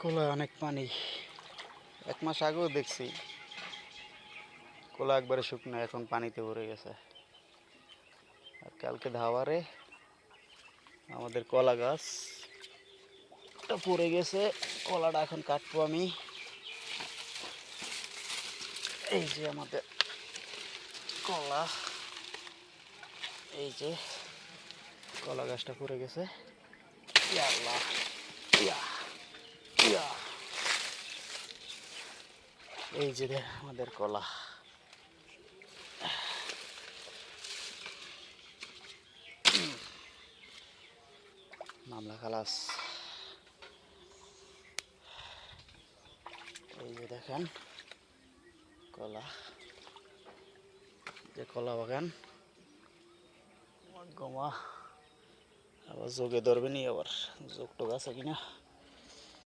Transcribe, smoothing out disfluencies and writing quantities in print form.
কলায় অনেক পানি। 1 মাস আগেও দেখছি কলা একবারে শুকনো, এখন পানিতে ভরে গেছে। আর কালকে ধাওয়ারে আমাদের কলা গাছটা পড়ে গেছে, কলাটা এখন কাটবো আমি। এই যে আমাদের কলা, এই যে কলা গাছটা পড়ে গেছে। ইয়া আল্লাহ, ইয়া ইয়া, এই যে আমাদের কলা। মামলা খালাস। এই যে দেখেন কলা, যে কলা বাগান। গমা আবার যোগে ধরবে নি, আবার যোগ টোক আছে কিনা।